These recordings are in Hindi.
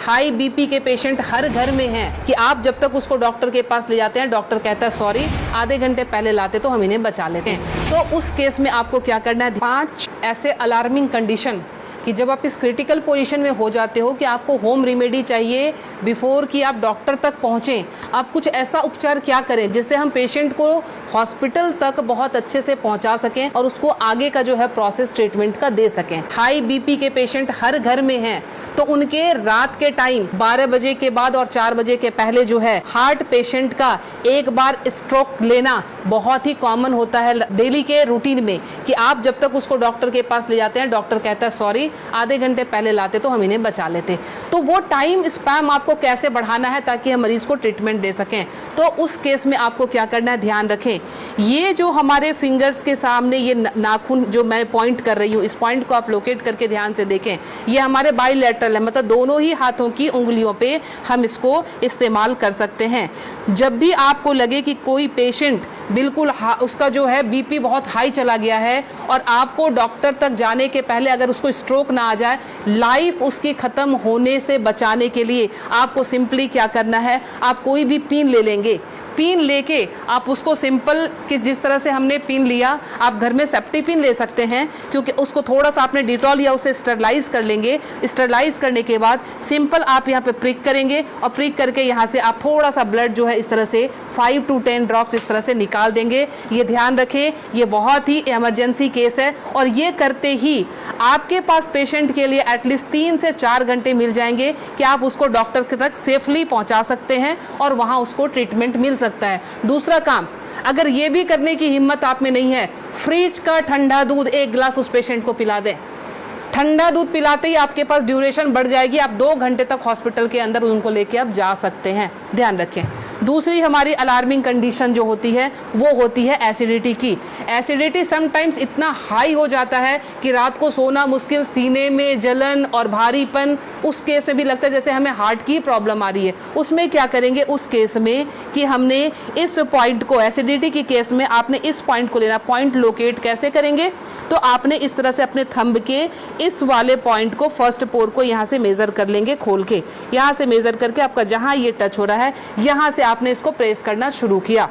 हाई बीपी के पेशेंट हर घर में हैं कि आप जब तक उसको डॉक्टर के पास ले जाते हैं, डॉक्टर कहता है सॉरी आधे घंटे पहले लाते तो हम इन्हें बचा लेते हैं। तो उस केस में आपको क्या करना है, 5 ऐसे अलार्मिंग कंडीशन कि जब आप इस क्रिटिकल पोजीशन में हो जाते हो कि आपको होम रेमेडी चाहिए बिफोर कि आप डॉक्टर तक पहुंचें। आप कुछ ऐसा उपचार क्या करें जिससे हम पेशेंट को हॉस्पिटल तक बहुत अच्छे से पहुंचा सकें और उसको आगे का जो है प्रोसेस ट्रीटमेंट का दे सकें। हाई बीपी के पेशेंट हर घर में हैं तो उनके रात के टाइम 12 बजे के बाद और 4 बजे के पहले जो है हार्ट पेशेंट का एक बार स्ट्रोक लेना बहुत ही कॉमन होता है डेली के रूटीन में कि आप जब तक उसको डॉक्टर के पास ले जाते हैं, डॉक्टर कहता है सॉरी आधे घंटे पहले लाते तो हम इन्हें बचा लेते। तो वो टाइम स्पैम आपको कैसे बढ़ाना है ताकि हम मरीज को ट्रीटमेंट दे सकें। तो उस केस में आपको क्या करना है, ध्यान रखें ये जो हमारे फिंगर्स के सामने ये नाखून जो मैं पॉइंट कर रही हूँ, इस पॉइंट को आप लोकेट करके ध्यान से देखें। ये हमारे बाइलेटरल है, मतलब दोनों ही हाथों की उंगलियों पे हम इसको इस्तेमाल कर सकते हैं। जब भी आपको लगे कि कोई पेशेंट बिल्कुल उसका जो है बीपी बहुत हाई चला गया है और आपको डॉक्टर तक जाने के पहले अगर उसको स्ट्रोक ना आ जाए, लाइफ उसकी खत्म होने से बचाने के लिए आपको सिंपली क्या करना है, आप कोई भी पिन ले लेंगे। पिन लेके आप उसको सिंपल कि जिस तरह से हमने पिन लिया, आप घर में सेफ्टी पिन ले सकते हैं क्योंकि उसको थोड़ा सा आपने डिटॉल या उसे स्टरलाइज कर लेंगे। स्टरलाइज करने के बाद सिंपल आप यहाँ पे प्रिक करेंगे और प्रिक करके यहाँ से आप थोड़ा सा ब्लड जो है इस तरह से 5 to 10 ड्रॉप्स इस तरह से निकाल देंगे। ये ध्यान रखें, ये बहुत ही इमरजेंसी केस है और ये करते ही आपके पास पेशेंट के लिए एटलीस्ट 3 से 4 घंटे मिल जाएंगे कि आप उसको डॉक्टर तक सेफली पहुंचा सकते हैं और वहां उसको ट्रीटमेंट मिल सकता है। दूसरा काम, अगर ये भी करने की हिम्मत आप में नहीं है, फ्रिज का ठंडा दूध 1 गिलास उस पेशेंट को पिला दें। ठंडा दूध पिलाते ही आपके पास ड्यूरेशन बढ़ जाएगी, आप 2 घंटे तक हॉस्पिटल के अंदर उनको लेके आप जा सकते हैं। ध्यान रखें। दूसरी हमारी अलार्मिंग कंडीशन जो होती है वो होती है एसिडिटी की। एसिडिटी समटाइम्स इतना हाई हो जाता है कि रात को सोना मुश्किल, सीने में जलन और भारीपन, उस केस में भी लगता है जैसे हमें हार्ट की प्रॉब्लम आ रही है। उसमें क्या करेंगे, उस केस में कि हमने इस पॉइंट को, एसिडिटी की केस में आपने इस पॉइंट को लेना। पॉइंट लोकेट कैसे करेंगे, तो आपने इस तरह से अपने थंब के इस वाले पॉइंट को, फर्स्ट पोर को यहाँ से मेजर कर लेंगे, खोल के यहाँ से मेजर करके आपका जहाँ ये टच हो रहा है यहाँ से आपने इसको प्रेस करना शुरू किया।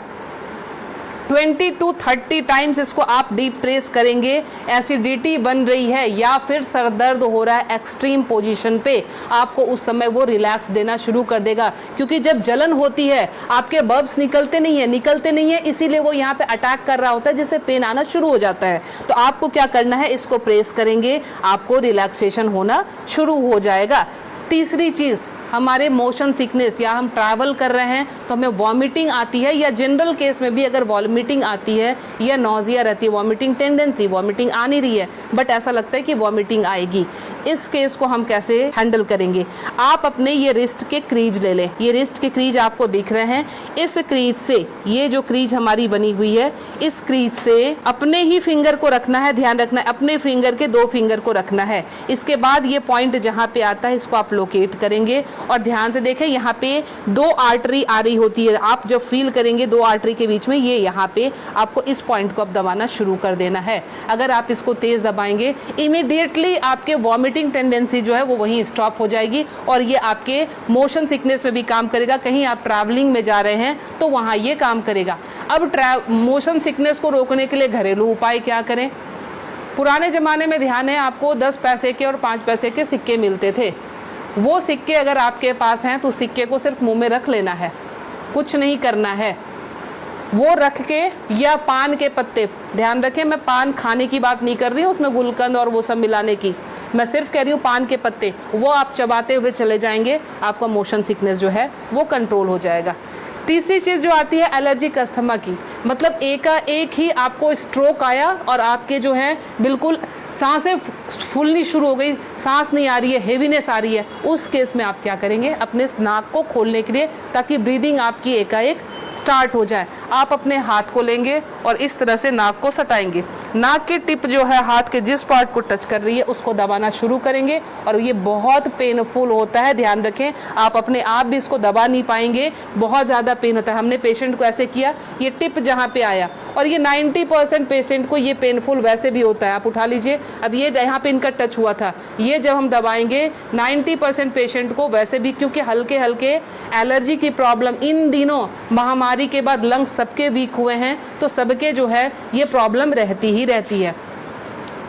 20 to 30 टाइम्स इसको आप डीप प्रेस करेंगे। एसिडिटी बन रही है या फिर सर दर्द हो रहा है एक्सट्रीम पोजीशन पे, आपको उस समय वो रिलैक्स देना शुरू कर देगा क्योंकि जब जलन होती है आपके बब्स निकलते नहीं है, इसीलिए वो यहाँ पे अटैक कर रहा होता है जिससे पेन आना शुरू हो जाता है। तो आपको क्या करना है, इसको प्रेस करेंगे, आपको रिलैक्सेशन होना शुरू हो जाएगा। तीसरी चीज, हमारे मोशन सिकनेस या हम ट्रैवल कर रहे हैं तो हमें वॉमिटिंग आती है या जनरल केस में भी अगर वॉमिटिंग आती है या नोजिया रहती है, वॉमिटिंग टेंडेंसी, वॉमिटिंग आ नहीं रही है बट ऐसा लगता है कि वॉमिटिंग आएगी, इस केस को हम कैसे हैंडल करेंगे। आप अपने ये रिस्ट के क्रीज ले लें। ये रिस्ट के क्रीज आपको दिख रहे हैं, इस क्रीज से, ये जो क्रीज हमारी बनी हुई है, इस क्रीज से अपने ही फिंगर को रखना है। ध्यान रखना है, अपने फिंगर के 2 फिंगर को रखना है। इसके बाद ये पॉइंट जहाँ पे आता है इसको आप लोकेट करेंगे और ध्यान से देखें, यहाँ पे 2 आर्टरी आ रही होती है। आप जब फील करेंगे 2 आर्टरी के बीच में, ये यहाँ पे आपको इस पॉइंट को अब दबाना शुरू कर देना है। अगर आप इसको तेज दबाएंगे, इमीडिएटली आपके वॉमिटिंग टेंडेंसी जो है वो वहीं स्टॉप हो जाएगी और ये आपके मोशन सिकनेस में भी काम करेगा। कहीं आप ट्रैवलिंग में जा रहे हैं तो वहाँ ये काम करेगा। अब मोशन सिकनेस को रोकने के लिए घरेलू उपाय क्या करें। पुराने ज़माने में ध्यान है आपको 10 पैसे के और 5 पैसे के सिक्के मिलते थे। वो सिक्के अगर आपके पास हैं तो सिक्के को सिर्फ मुंह में रख लेना है, कुछ नहीं करना है। वो रख के, या पान के पत्ते, ध्यान रखें मैं पान खाने की बात नहीं कर रही हूँ, उसमें गुलकंद और वो सब मिलाने की, मैं सिर्फ कह रही हूँ पान के पत्ते, वो आप चबाते हुए चले जाएंगे, आपका मोशन सिकनेस जो है वो कंट्रोल हो जाएगा। तीसरी चीज़ जो आती है एलर्जिक अस्थमा की, मतलब एक ही आपको स्ट्रोक आया और आपके जो है बिल्कुल सांसें फूलनी शुरू हो गई, सांस नहीं आ रही है, हेवीनेस आ रही है, उस केस में आप क्या करेंगे, अपने नाक को खोलने के लिए, ताकि ब्रीदिंग आपकी एकाएक स्टार्ट हो जाए, आप अपने हाथ को लेंगे और इस तरह से नाक को सटाएंगे। नाक की टिप जो है हाथ के जिस पार्ट को टच कर रही है उसको दबाना शुरू करेंगे और ये बहुत पेनफुल होता है, ध्यान रखें। आप अपने आप भी इसको दबा नहीं पाएंगे, बहुत ज़्यादा पेन होता है। हमने पेशेंट को ऐसे किया, ये टिप जहाँ पे आया, और ये 90% पेशेंट को ये पेनफुल वैसे भी होता है। आप उठा लीजिए, अब ये यहाँ पे इनका टच हुआ था, ये जब हम दबाएंगे 90% पेशेंट को वैसे भी, क्योंकि हल्के हल्के एलर्जी की प्रॉब्लम इन दिनों महामारी के बाद लंग्स सबके वीक हुए हैं, तो सबके जो है ये प्रॉब्लम रहती ही रहती है।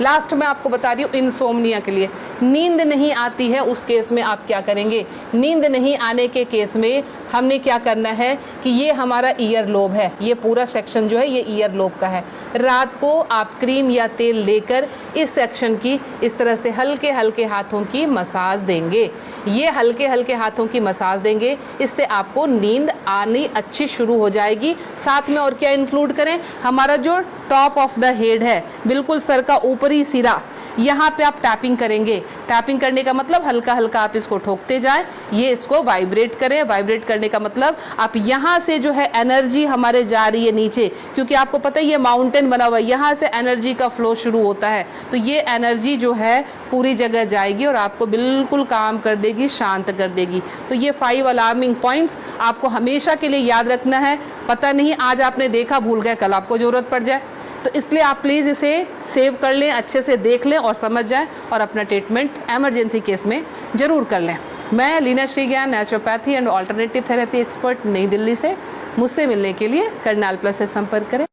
लास्ट में आपको बता रही हूँ इंसोम्निया के लिए, नींद नहीं आती है उस केस में आप क्या करेंगे। नींद नहीं आने के केस में हमने क्या करना है कि ये हमारा ईयर लोब है, ये पूरा सेक्शन जो है ये ईयर लोब का है। रात को आप क्रीम या तेल लेकर इस सेक्शन की इस तरह से हल्के हल्के हाथों की मसाज देंगे। ये हल्के हल्के हाथों की मसाज देंगे, इससे आपको नींद आनी अच्छी शुरू हो जाएगी। साथ में और क्या इंक्लूड करें, हमारा जो टॉप ऑफ द हेड है, बिल्कुल सर का ऊपरी सिरा, यहाँ पे आप टैपिंग करेंगे। टैपिंग करने का मतलब हल्का हल्का आप इसको ठोकते जाएं, ये इसको वाइब्रेट करें। वाइब्रेट करने का मतलब आप यहाँ से जो है एनर्जी हमारे जा रही है नीचे, क्योंकि आपको पता है ये माउंटेन बना हुआ है, यहाँ से एनर्जी का फ्लो शुरू होता है, तो ये एनर्जी जो है पूरी जगह जाएगी और आपको बिल्कुल काम कर देगी, शांत कर देगी। तो ये 5 अलार्मिंग पॉइंट्स आपको हमेशा के लिए याद रखना है। पता नहीं आज आपने देखा, भूल गए, कल आपको जरूरत पड़ जाए, तो इसलिए आप प्लीज़ इसे सेव कर लें, अच्छे से देख लें और समझ जाएं और अपना ट्रीटमेंट एमरजेंसी केस में ज़रूर कर लें। मैं लीना श्री ज्ञान, naturopathy and alternative therapy expert, नई दिल्ली से। मुझसे मिलने के लिए करनाल प्लस से संपर्क करें।